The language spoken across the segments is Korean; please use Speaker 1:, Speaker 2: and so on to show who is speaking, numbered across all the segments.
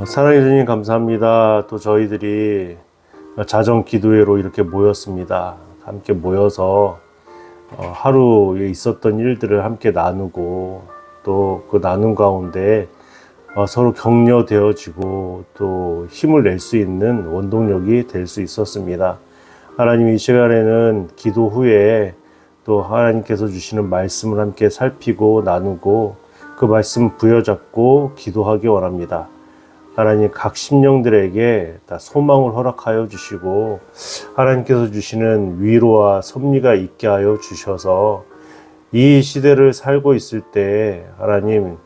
Speaker 1: 사랑해 주님 감사합니다. 또 저희들이 자정 기도회로 이렇게 모였습니다. 함께 모여서 하루에 있었던 일들을 함께 나누고 또 그 나눔 가운데 서로 격려되어지고 또 힘을 낼 수 있는 원동력이 될 수 있었습니다. 하나님, 이 시간에는 기도 후에 또 하나님께서 주시는 말씀을 함께 살피고 나누고 그 말씀 부여잡고 기도하기 원합니다. 하나님, 각 심령들에게 다 소망을 허락하여 주시고 하나님께서 주시는 위로와 섭리가 있게 하여 주셔서 이 시대를 살고 있을 때 하나님,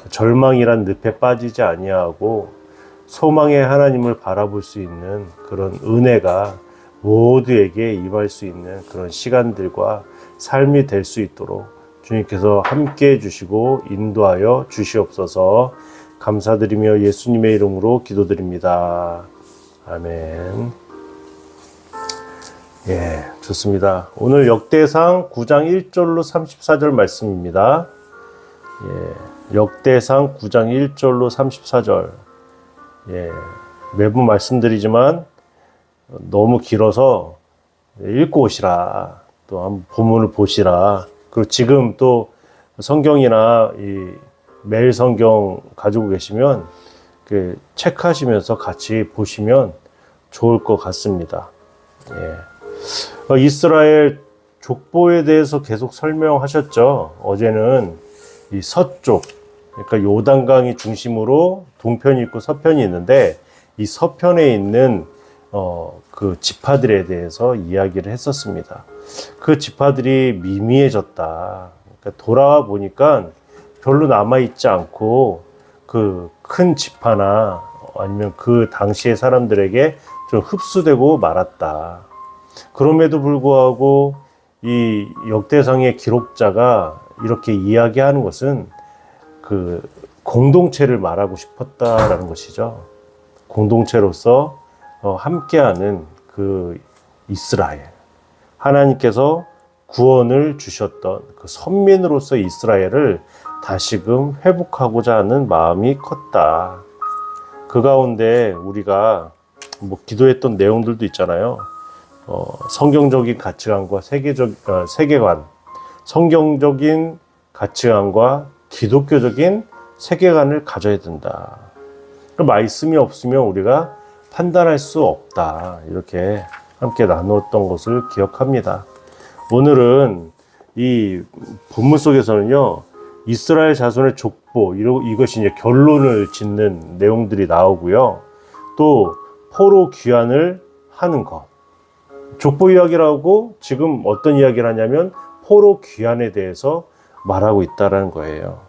Speaker 1: 절망이란 늪에 빠지지 아니하고 소망의 하나님을 바라볼 수 있는 그런 은혜가 모두에게 임할 수 있는 그런 시간들과 삶이 될 수 있도록 주님께서 함께 해주시고 인도하여 주시옵소서. 감사드리며 예수님의 이름으로 기도드립니다. 아멘. 예, 좋습니다. 오늘 역대상 9장 1절로 34절 말씀입니다. 예, 역대상 9장 1절로 34절. 예, 매번 말씀드리지만 너무 길어서 읽고 오시라. 또 한번 본문을 보시라. 그리고 지금 또 성경이나 이 매일 성경 가지고 계시면 그 체크하시면서 같이 보시면 좋을 것 같습니다. 예. 이스라엘 족보에 대해서 계속 설명하셨죠. 어제는 이 서쪽, 그러니까 요단강이 중심으로 동편이 있고 서편이 있는데 이 서편에 있는 그 지파들에 대해서 이야기를 했었습니다. 그 지파들이 미미해졌다. 그러니까 돌아와 보니까 별로 남아있지 않고 그 큰 지파나 아니면 그 당시의 사람들에게 좀 흡수되고 말았다. 그럼에도 불구하고 이 역대상의 기록자가 이렇게 이야기하는 것은 그 공동체를 말하고 싶었다라는 것이죠. 공동체로서 함께하는 그 이스라엘, 하나님께서 구원을 주셨던 그 선민으로서 이스라엘을 다시금 회복하고자 하는 마음이 컸다. 그 가운데 우리가 뭐 기도했던 내용들도 있잖아요. 성경적인 가치관과 세계관, 성경적인 가치관과 기독교적인 세계관을 가져야 된다. 말씀이 없으면 우리가 판단할 수 없다. 이렇게 함께 나누었던 것을 기억합니다. 오늘은 이 본문 속에서는요, 이스라엘 자손의 족보, 이것이 이제 결론을 짓는 내용들이 나오고요. 또 포로 귀환을 하는 것. 족보 이야기라고 지금 어떤 이야기를 하냐면 포로 귀환에 대해서 말하고 있다는 거예요.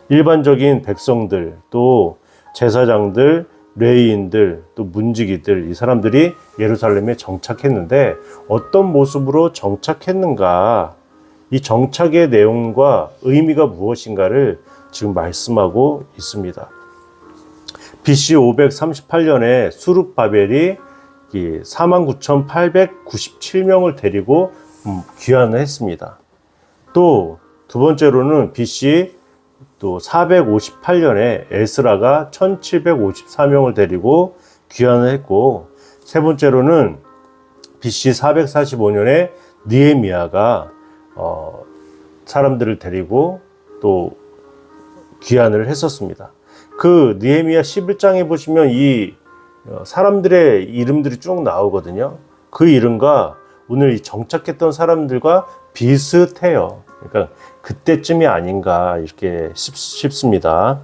Speaker 1: 일반적인 백성들, 또 제사장들, 레위인들, 또 문지기들, 이 사람들이 예루살렘에 정착했는데 어떤 모습으로 정착했는가, 이 정착의 내용과 의미가 무엇인가를 지금 말씀하고 있습니다. BC 538년에 수룹바벨이 49,897명을 데리고 귀환을 했습니다. 또 두 번째로는 BC 또 458년에 에스라가 1754명을 데리고 귀환을 했고, 세 번째로는 BC 445년에 느헤미야가 사람들을 데리고 또 귀환을 했었습니다. 그 느헤미야 11장에 보시면 이 사람들의 이름들이 쭉 나오거든요. 그 이름과 오늘 이 정착했던 사람들과 비슷해요. 그러니까 그때쯤이 아닌가 이렇게 싶습니다.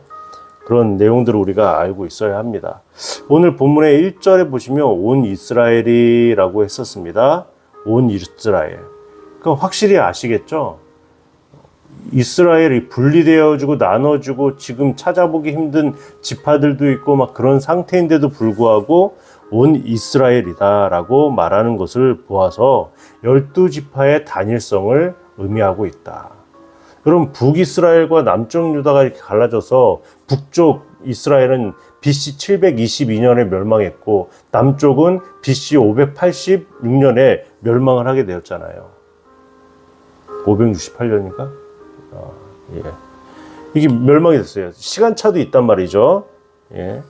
Speaker 1: 그런 내용들을 우리가 알고 있어야 합니다. 오늘 본문의 1절에 보시면 온 이스라엘이라고 했었습니다. 온 이스라엘. 그럼 확실히 아시겠죠? 이스라엘이 분리되어지고 나눠지고 지금 찾아보기 힘든 지파들도 있고 막 그런 상태인데도 불구하고 온 이스라엘이다라고 말하는 것을 보아서 12지파의 단일성을 의미하고 있다. 그럼 북이스라엘과 남쪽 유다가 이렇게 갈라져서 북쪽 이스라엘은 BC 722년에 멸망했고 남쪽은 BC 586년에 멸망을 하게 되었잖아요. 568년인가? 예. 이게 멸망이 됐어요. 시간차도 있단 말이죠. 예.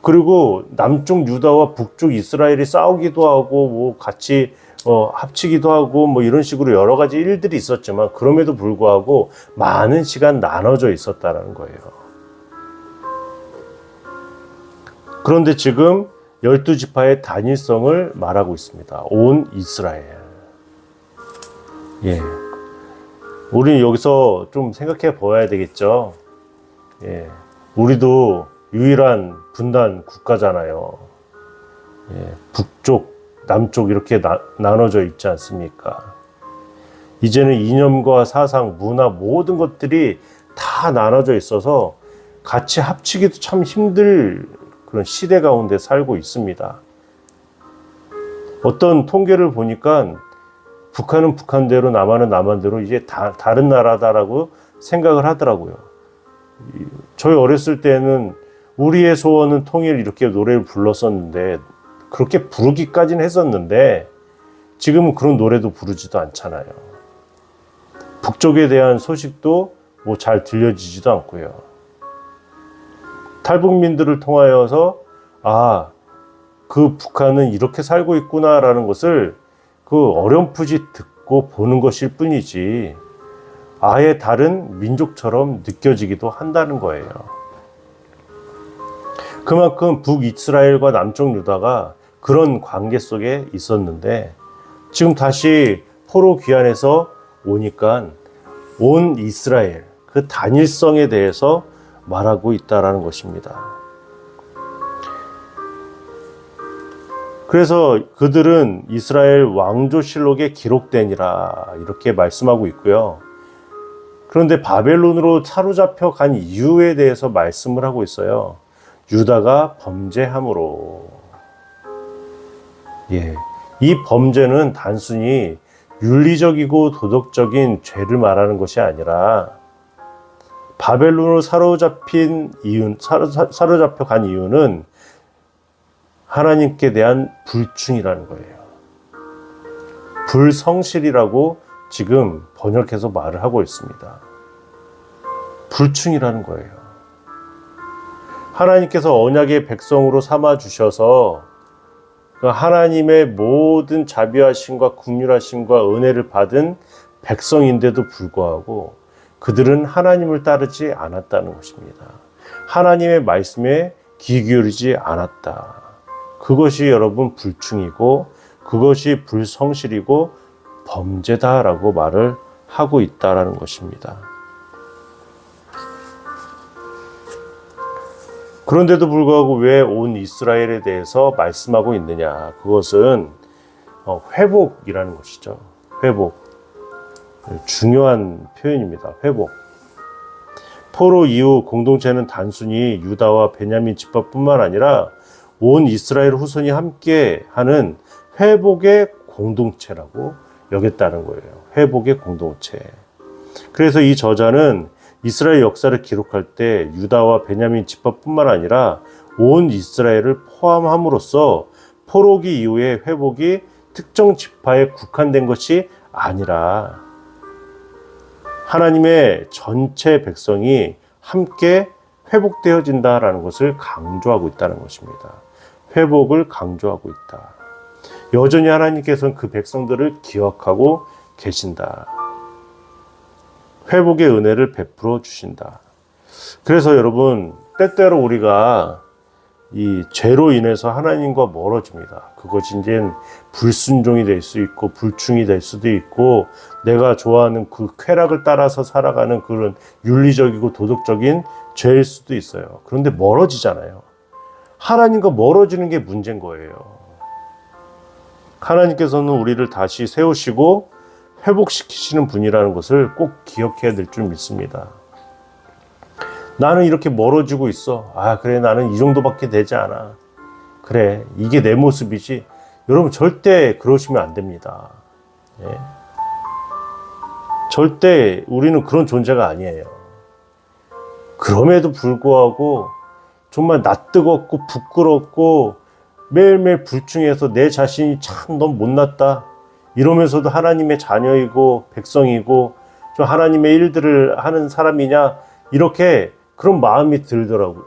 Speaker 1: 그리고 남쪽 유다와 북쪽 이스라엘이 싸우기도 하고 뭐 같이 합치기도 하고 뭐 이런 식으로 여러 가지 일들이 있었지만 그럼에도 불구하고 많은 시간 나눠져 있었다라는 거예요. 그런데 지금 12지파의 단일성을 말하고 있습니다. 온 이스라엘. 예. 우리 여기서 좀 생각해 봐야 되겠죠. 예. 우리도 유일한 분단 국가잖아요. 예. 북쪽, 남쪽 이렇게 나눠져 있지 않습니까? 이제는 이념과 사상, 문화 모든 것들이 다 나눠져 있어서 같이 합치기도 참 힘들 그런 시대 가운데 살고 있습니다. 어떤 통계를 보니까 북한은 북한대로 남한은 남한대로 이제 다른 나라다라고 생각을 하더라고요. 저희 어렸을 때는 우리의 소원은 통일 이렇게 노래를 불렀었는데 그렇게 부르기까지는 했었는데 지금은 그런 노래도 부르지도 않잖아요. 북쪽에 대한 소식도 뭐 잘 들려지지도 않고요. 탈북민들을 통하여서 그 북한은 이렇게 살고 있구나라는 것을 그 어렴풋이 듣고 보는 것일 뿐이지 아예 다른 민족처럼 느껴지기도 한다는 거예요. 그만큼 북이스라엘과 남쪽 유다가 그런 관계 속에 있었는데 지금 다시 포로 귀환해서 오니까 온 이스라엘 그 단일성에 대해서 말하고 있다라는 것입니다. 그래서 그들은 이스라엘 왕조실록에 기록되니라 이렇게 말씀하고 있고요. 그런데 바벨론으로 사로잡혀 간 이유에 대해서 말씀을 하고 있어요. 유다가 범죄함으로. 예, 이 범죄는 단순히 윤리적이고 도덕적인 죄를 말하는 것이 아니라 바벨론으로 사로잡혀 간 이유는 하나님께 대한 불충이라는 거예요. 불성실이라고 지금 번역해서 말을 하고 있습니다. 불충이라는 거예요. 하나님께서 언약의 백성으로 삼아 주셔서 하나님의 모든 자비하심과 긍휼하심과 은혜를 받은 백성인데도 불구하고 그들은 하나님을 따르지 않았다는 것입니다. 하나님의 말씀에 귀 기울이지 않았다. 그것이 여러분 불충이고 그것이 불성실이고 범죄다라고 말을 하고 있다라는 것입니다. 그런데도 불구하고 왜 온 이스라엘에 대해서 말씀하고 있느냐? 그것은 회복이라는 것이죠. 회복. 중요한 표현입니다. 회복. 포로 이후 공동체는 단순히 유다와 베냐민 지파뿐만 아니라 온 이스라엘 후손이 함께 하는 회복의 공동체라고 여겼다는 거예요. 회복의 공동체. 그래서 이 저자는 이스라엘 역사를 기록할 때 유다와 베냐민 지파뿐만 아니라 온 이스라엘을 포함함으로써 포로기 이후의 회복이 특정 지파에 국한된 것이 아니라 하나님의 전체 백성이 함께 회복되어진다라는 것을 강조하고 있다는 것입니다. 회복을 강조하고 있다. 여전히 하나님께서는 그 백성들을 기억하고 계신다. 회복의 은혜를 베풀어 주신다. 그래서 여러분, 때때로 우리가 이 죄로 인해서 하나님과 멀어집니다. 그것이 이제 불순종이 될 수 있고 불충이 될 수도 있고 내가 좋아하는 그 쾌락을 따라서 살아가는 그런 윤리적이고 도덕적인 죄일 수도 있어요. 그런데 멀어지잖아요. 하나님과 멀어지는 게 문제인 거예요. 하나님께서는 우리를 다시 세우시고 회복시키시는 분이라는 것을 꼭 기억해야 될 줄 믿습니다. 나는 이렇게 멀어지고 있어. 그래, 나는 이 정도밖에 되지 않아. 그래, 이게 내 모습이지. 여러분, 절대 그러시면 안 됩니다. 예? 절대 우리는 그런 존재가 아니에요. 그럼에도 불구하고 정말 낯뜨겁고 부끄럽고 매일매일 불충해서 내 자신이 참 너무 못났다 이러면서도 하나님의 자녀이고 백성이고 좀 하나님의 일들을 하는 사람이냐 이렇게 그런 마음이 들더라고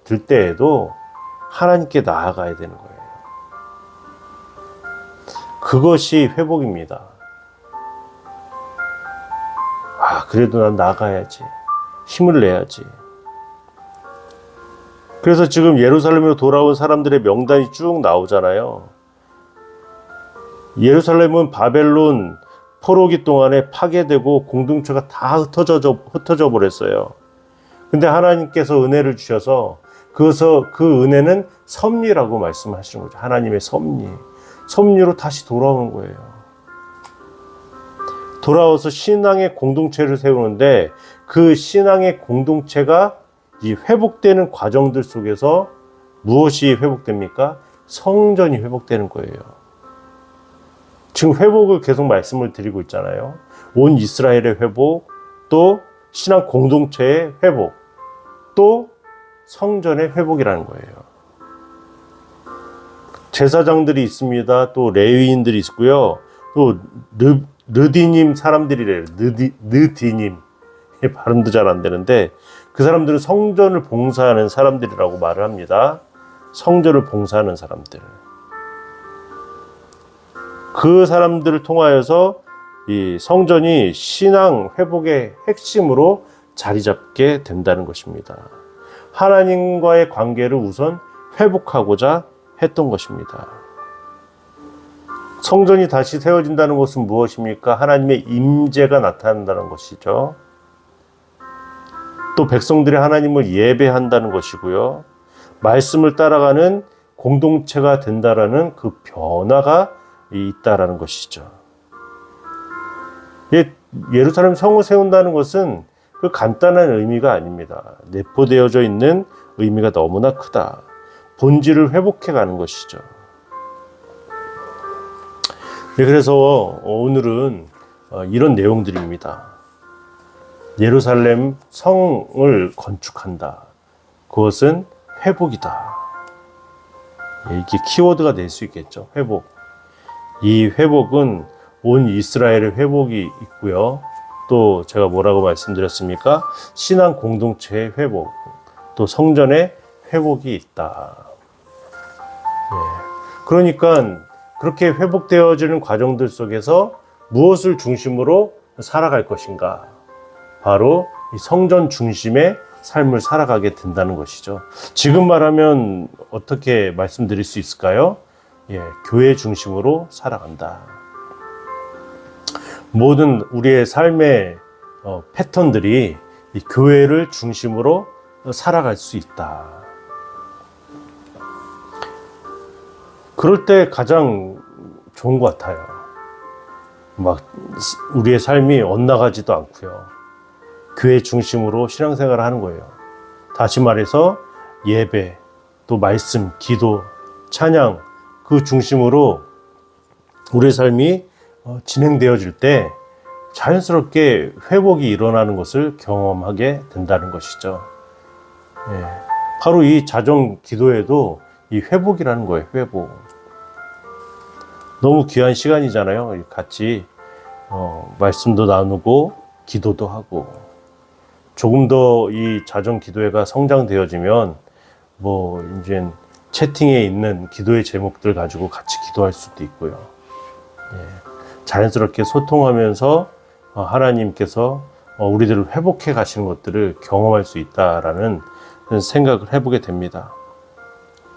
Speaker 1: 들 때에도 하나님께 나아가야 되는 거예요. 그것이 회복입니다. 그래도 난 나가야지. 힘을 내야지. 그래서 지금 예루살렘으로 돌아온 사람들의 명단이 쭉 나오잖아요. 예루살렘은 바벨론 포로기 동안에 파괴되고 공동체가 다 흩어져 버렸어요. 근데 하나님께서 은혜를 주셔서 그 은혜는 섭리라고 말씀하시는 거죠. 하나님의 섭리로 다시 돌아오는 거예요. 돌아와서 신앙의 공동체를 세우는데 그 신앙의 공동체가 이 회복되는 과정들 속에서 무엇이 회복됩니까? 성전이 회복되는 거예요. 지금 회복을 계속 말씀을 드리고 있잖아요. 온 이스라엘의 회복, 또 신앙 공동체의 회복, 또 성전의 회복이라는 거예요. 제사장들이 있습니다. 또 레위인들이 있고요. 또 르디님 사람들이래요. 느디님. 발음도 잘 안 되는데 그 사람들은 성전을 봉사하는 사람들이라고 말을 합니다. 성전을 봉사하는 사람들. 그 사람들을 통하여서 이 성전이 신앙 회복의 핵심으로 자리 잡게 된다는 것입니다. 하나님과의 관계를 우선 회복하고자 했던 것입니다. 성전이 다시 세워진다는 것은 무엇입니까? 하나님의 임재가 나타난다는 것이죠. 또 백성들이 하나님을 예배한다는 것이고요. 말씀을 따라가는 공동체가 된다라는 그 변화가 있다라는 것이죠. 예루살렘 성을 세운다는 것은 그 간단한 의미가 아닙니다. 내포되어져 있는 의미가 너무나 크다. 본질을 회복해 가는 것이죠. 그래서 오늘은 이런 내용들입니다. 예루살렘 성을 건축한다. 그것은 회복이다. 이게 키워드가 될 수 있겠죠. 회복. 이 회복은 온 이스라엘의 회복이 있고요. 또 제가 뭐라고 말씀드렸습니까? 신앙 공동체의 회복, 또 성전의 회복이 있다. 그러니까 그렇게 회복되어지는 과정들 속에서 무엇을 중심으로 살아갈 것인가? 바로 이 성전 중심의 삶을 살아가게 된다는 것이죠. 지금 말하면 어떻게 말씀드릴 수 있을까요? 교회 중심으로 살아간다. 모든 우리의 삶의 패턴들이 이 교회를 중심으로 살아갈 수 있다. 그럴 때 가장 좋은 것 같아요. 막 우리의 삶이 엇나가지도 않고요. 교회 중심으로 신앙생활을 하는 거예요. 다시 말해서 예배, 또 말씀, 기도, 찬양 그 중심으로 우리의 삶이 진행되어질 때 자연스럽게 회복이 일어나는 것을 경험하게 된다는 것이죠. 바로 이 자정 기도에도 이 회복이라는 거예요. 회복. 너무 귀한 시간이잖아요. 같이 말씀도 나누고 기도도 하고 조금 더 이 자정 기도회가 성장되어지면 이제 채팅에 있는 기도의 제목들 가지고 같이 기도할 수도 있고요. 자연스럽게 소통하면서 하나님께서 우리들을 회복해 가시는 것들을 경험할 수 있다라는 생각을 해보게 됩니다.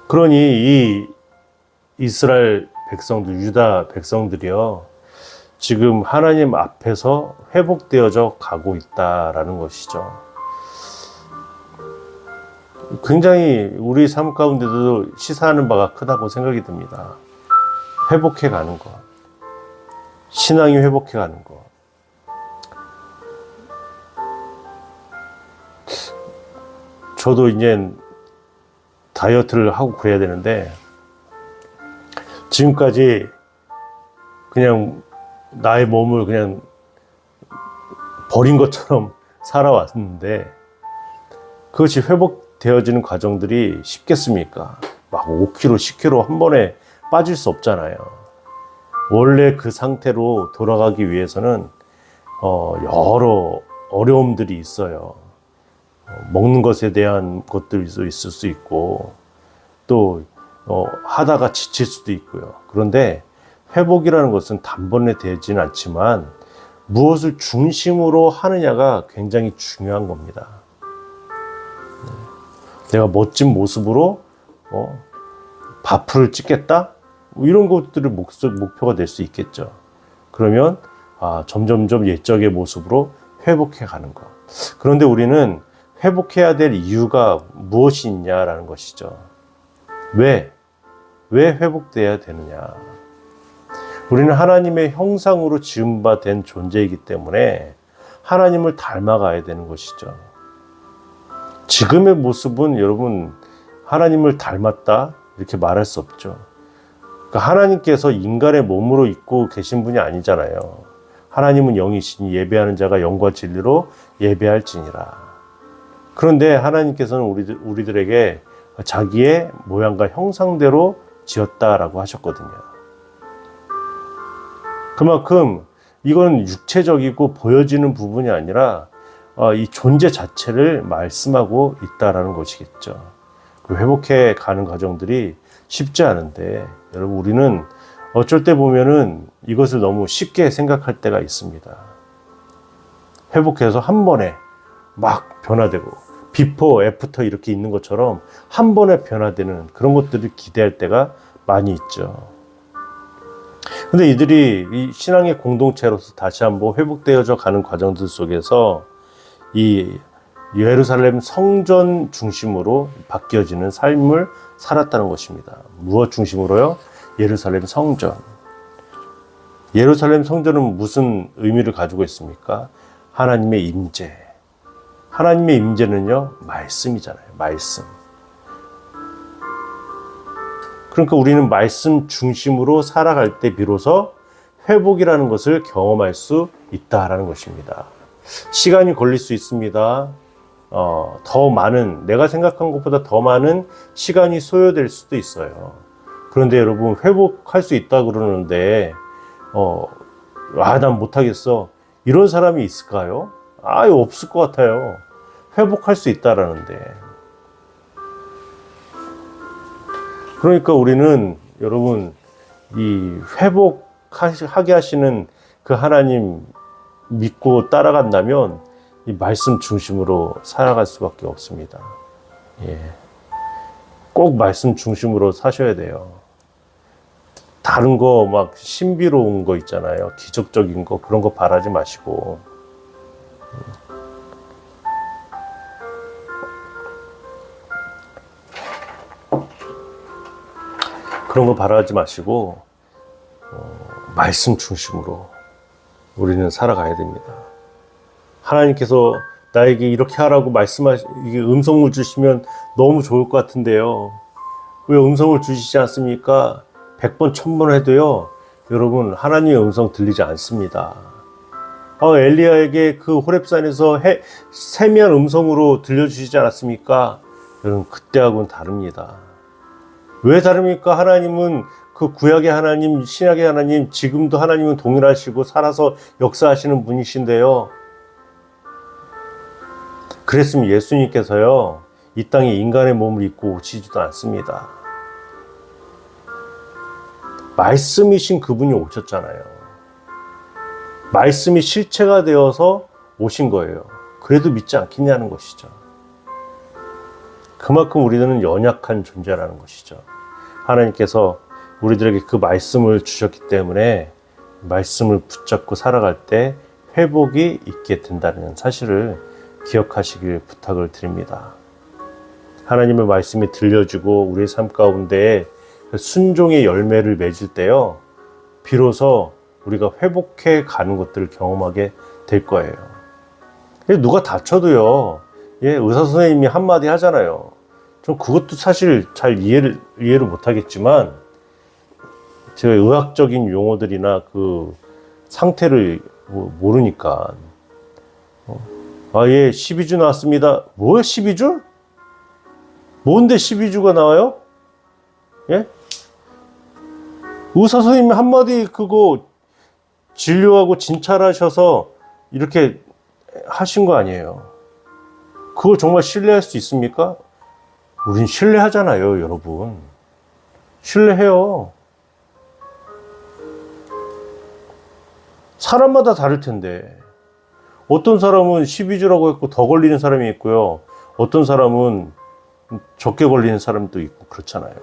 Speaker 1: 그러니 이 이스라엘 백성들, 유다 백성들이요, 지금 하나님 앞에서 회복되어져 가고 있다라는 것이죠. 굉장히 우리 삶 가운데도 시사하는 바가 크다고 생각이 듭니다. 회복해 가는 것. 신앙이 회복해 가는 것. 저도 이제 다이어트를 하고 그래야 되는데 지금까지 그냥 나의 몸을 그냥 버린 것처럼 살아왔는데 그것이 회복되어지는 과정들이 쉽겠습니까? 막 5kg, 10kg 한 번에 빠질 수 없잖아요. 원래 그 상태로 돌아가기 위해서는 여러 어려움들이 있어요. 먹는 것에 대한 것들도 있을 수 있고 또 하다가 지칠 수도 있고요. 그런데 회복이라는 것은 단번에 되지는 않지만 무엇을 중심으로 하느냐가 굉장히 중요한 겁니다. 내가 멋진 모습으로 바프를 찍겠다? 이런 것들이 목표가 될 수 있겠죠. 그러면 점점점 옛적의 모습으로 회복해 가는 것. 그런데 우리는 회복해야 될 이유가 무엇이 있냐라는 것이죠. 왜 회복돼야 되느냐? 우리는 하나님의 형상으로 지은 바 된 존재이기 때문에 하나님을 닮아가야 되는 것이죠. 지금의 모습은 여러분 하나님을 닮았다 이렇게 말할 수 없죠. 그러니까 하나님께서 인간의 몸으로 있고 계신 분이 아니잖아요. 하나님은 영이시니 예배하는 자가 영과 진리로 예배할지니라. 그런데 하나님께서는 우리들에게 자기의 모양과 형상대로 지었다라고 하셨거든요. 그만큼 이건 육체적이고 보여지는 부분이 아니라 이 존재 자체를 말씀하고 있다라는 것이겠죠. 회복해 가는 과정들이 쉽지 않은데 여러분 우리는 어쩔 때 보면은 이것을 너무 쉽게 생각할 때가 있습니다. 회복해서 한 번에 막 변화되고 비포, 애프터 이렇게 있는 것처럼 한 번에 변화되는 그런 것들을 기대할 때가 많이 있죠. 근데 이들이 이 신앙의 공동체로서 다시 한번 회복되어져 가는 과정들 속에서 이 예루살렘 성전 중심으로 바뀌어지는 삶을 살았다는 것입니다. 무엇 중심으로요? 예루살렘 성전. 예루살렘 성전은 무슨 의미를 가지고 있습니까? 하나님의 임재. 하나님의 임재는요, 말씀이잖아요. 말씀. 그러니까 우리는 말씀 중심으로 살아갈 때 비로소 회복이라는 것을 경험할 수 있다라는 것입니다. 시간이 걸릴 수 있습니다. 더 많은, 내가 생각한 것보다 더 많은 시간이 소요될 수도 있어요. 그런데 여러분, 회복할 수 있다 그러는데, 난 못하겠어. 이런 사람이 있을까요? 없을 것 같아요. 회복할 수 있다라는데. 그러니까 우리는 여러분, 이 회복하게 하시는 그 하나님 믿고 따라간다면 이 말씀 중심으로 살아갈 수밖에 없습니다. 꼭 말씀 중심으로 사셔야 돼요. 다른 거 막 신비로운 거 있잖아요. 기적적인 거 그런 거 바라지 마시고 그런 거 바라지 마시고 말씀 중심으로 우리는 살아가야 됩니다. 하나님께서 나에게 이렇게 하라고 이게 음성을 주시면 너무 좋을 것 같은데요. 왜 음성을 주시지 않습니까? 100번, 1000번 해도요, 여러분, 하나님의 음성 들리지 않습니다. 엘리야에게 그 호렙산에서 세미한 음성으로 들려주시지 않았습니까? 여러분, 그때하고는 다릅니다. 왜 다릅니까? 하나님은 그 구약의 하나님, 신약의 하나님, 지금도 하나님은 동일하시고 살아서 역사하시는 분이신데요. 그랬으면 예수님께서요, 이 땅에 인간의 몸을 입고 오시지도 않습니다. 말씀이신 그분이 오셨잖아요. 말씀이 실체가 되어서 오신 거예요. 그래도 믿지 않겠냐는 것이죠. 그만큼 우리는 연약한 존재라는 것이죠. 하나님께서 우리들에게 그 말씀을 주셨기 때문에 말씀을 붙잡고 살아갈 때 회복이 있게 된다는 사실을 기억하시길 부탁을 드립니다. 하나님의 말씀이 들려지고 우리의 삶 가운데 순종의 열매를 맺을 때요, 비로소 우리가 회복해 가는 것들을 경험하게 될 거예요. 누가 다쳐도요, 의사 선생님이 한마디 하잖아요. 좀 그것도 사실 잘 이해를 못하겠지만, 제가 의학적인 용어들이나 그 상태를 모르니까, 12주 나왔습니다. 뭐야, 12주? 뭔데 12주가 나와요? 의사 선생님이 한마디 그거 진료하고 진찰하셔서 이렇게 하신 거 아니에요. 그걸 정말 신뢰할 수 있습니까? 우린 신뢰하잖아요, 여러분. 신뢰해요. 사람마다 다를 텐데 어떤 사람은 12주라고 했고 더 걸리는 사람이 있고요. 어떤 사람은 적게 걸리는 사람도 있고 그렇잖아요.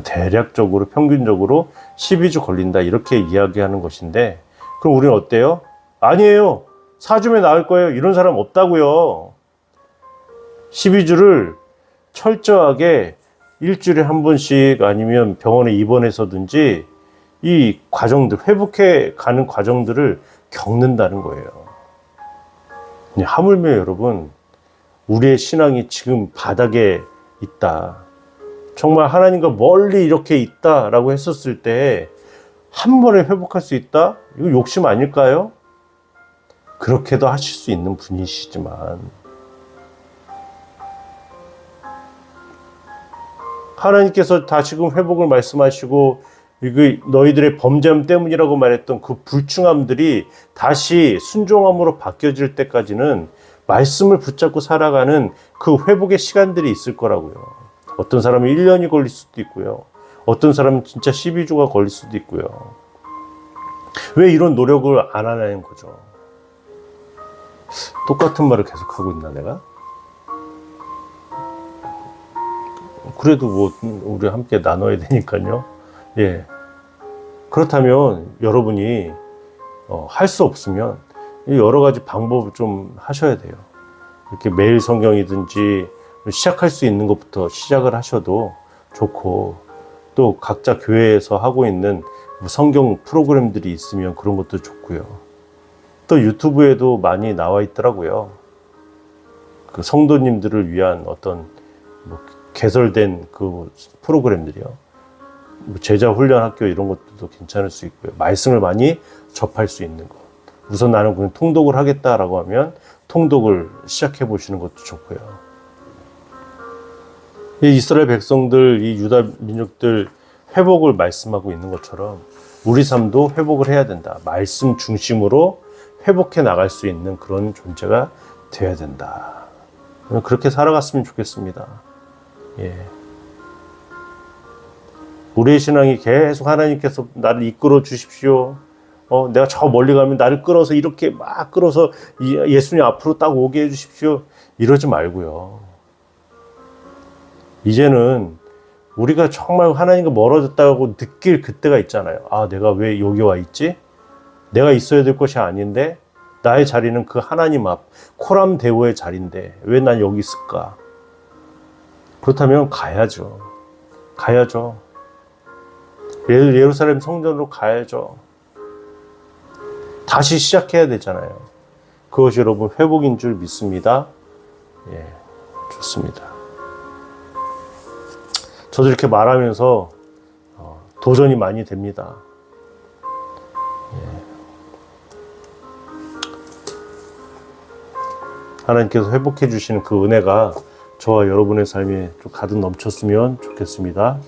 Speaker 1: 대략적으로 평균적으로 12주 걸린다 이렇게 이야기하는 것인데 그럼 우리는 어때요? 아니에요. 4주면 나을 거예요. 이런 사람 없다고요. 12주를 철저하게 일주일에 한 번씩 아니면 병원에 입원해서든지 이 과정들, 회복해 가는 과정들을 겪는다는 거예요. 하물며 여러분, 우리의 신앙이 지금 바닥에 있다. 정말 하나님과 멀리 이렇게 있다라고 했었을 때 한 번에 회복할 수 있다? 이거 욕심 아닐까요? 그렇게도 하실 수 있는 분이시지만 하나님께서 다시금 회복을 말씀하시고 이거 너희들의 범죄함 때문이라고 말했던 그 불충함들이 다시 순종함으로 바뀌어질 때까지는 말씀을 붙잡고 살아가는 그 회복의 시간들이 있을 거라고요. 어떤 사람은 1년이 걸릴 수도 있고요. 어떤 사람은 진짜 12주가 걸릴 수도 있고요. 왜 이런 노력을 안 하냐는 거죠. 똑같은 말을 계속하고 있나 내가? 그래도 뭐 우리 함께 나눠야 되니까요. 예. 그렇다면 여러분이 할 수 없으면 여러 가지 방법을 좀 하셔야 돼요. 이렇게 매일 성경이든지 시작할 수 있는 것부터 시작을 하셔도 좋고 또 각자 교회에서 하고 있는 성경 프로그램들이 있으면 그런 것도 좋고요. 또 유튜브에도 많이 나와 있더라고요. 그 성도님들을 위한 어떤 개설된 그 프로그램들이요. 제자 훈련 학교 이런 것도 괜찮을 수 있고요. 말씀을 많이 접할 수 있는 것. 우선 나는 그냥 통독을 하겠다라고 하면 통독을 시작해 보시는 것도 좋고요. 이 이스라엘 백성들, 이 유다 민족들 회복을 말씀하고 있는 것처럼 우리 삶도 회복을 해야 된다. 말씀 중심으로 회복해 나갈 수 있는 그런 존재가 되어야 된다. 그렇게 살아갔으면 좋겠습니다. 예. 우리의 신앙이 계속 하나님께서 나를 이끌어 주십시오. 내가 저 멀리 가면 나를 끌어서 이렇게 막 끌어서 예수님 앞으로 딱 오게 해주십시오. 이러지 말고요. 이제는 우리가 정말 하나님과 멀어졌다고 느낄 그때가 있잖아요. 아, 내가 왜 여기 와 있지? 내가 있어야 될 것이 아닌데 나의 자리는 그 하나님 앞 코람 대오의 자리인데 왜 난 여기 있을까? 그렇다면 가야죠. 예루살렘 성전으로 가야죠. 다시 시작해야 되잖아요. 그것이 여러분 회복인 줄 믿습니다. 예, 좋습니다. 저도 이렇게 말하면서 도전이 많이 됩니다. 예. 하나님께서 회복해 주시는 그 은혜가 저와 여러분의 삶에 좀 가득 넘쳤으면 좋겠습니다.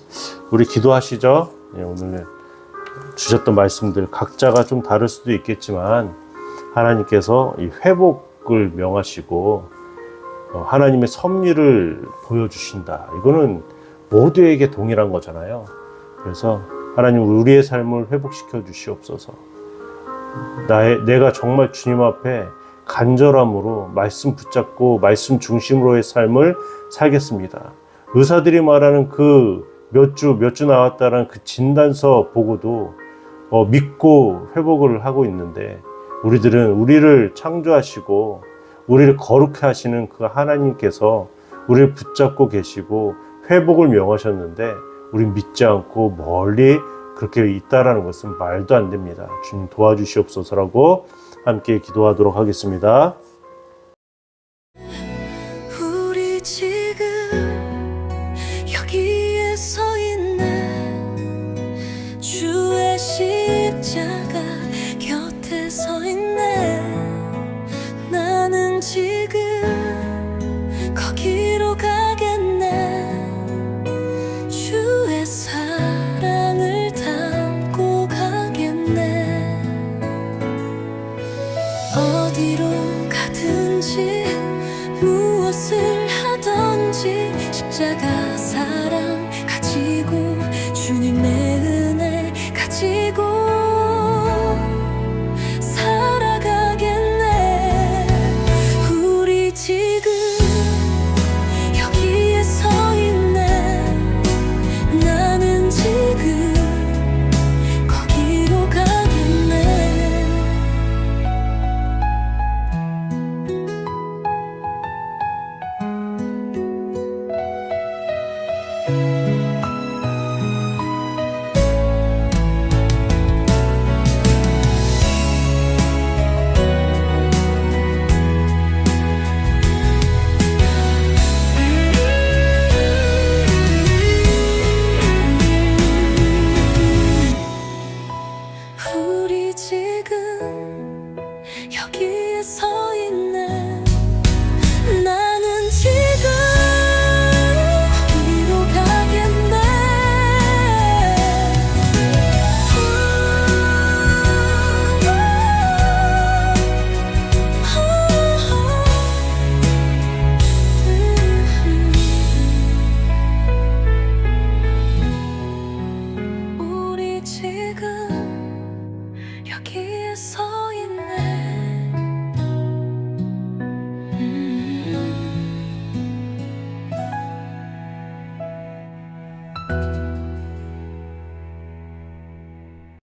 Speaker 1: 우리 기도하시죠. 예, 오늘 주셨던 말씀들 각자가 좀 다를 수도 있겠지만 하나님께서 이 회복을 명하시고 하나님의 섭리를 보여주신다. 이거는 모두에게 동일한 거잖아요. 그래서 하나님 우리의 삶을 회복시켜 주시옵소서. 내가 정말 주님 앞에 간절함으로 말씀 붙잡고 말씀 중심으로의 삶을 살겠습니다. 의사들이 말하는 그 몇 주 나왔다는 그 진단서 보고도 믿고 회복을 하고 있는데 우리들은 우리를 창조하시고 우리를 거룩해 하시는 그 하나님께서 우리를 붙잡고 계시고 회복을 명하셨는데 우린 믿지 않고 멀리 그렇게 있다라는 것은 말도 안 됩니다. 주님 도와주시옵소서라고 함께 기도하도록 하겠습니다.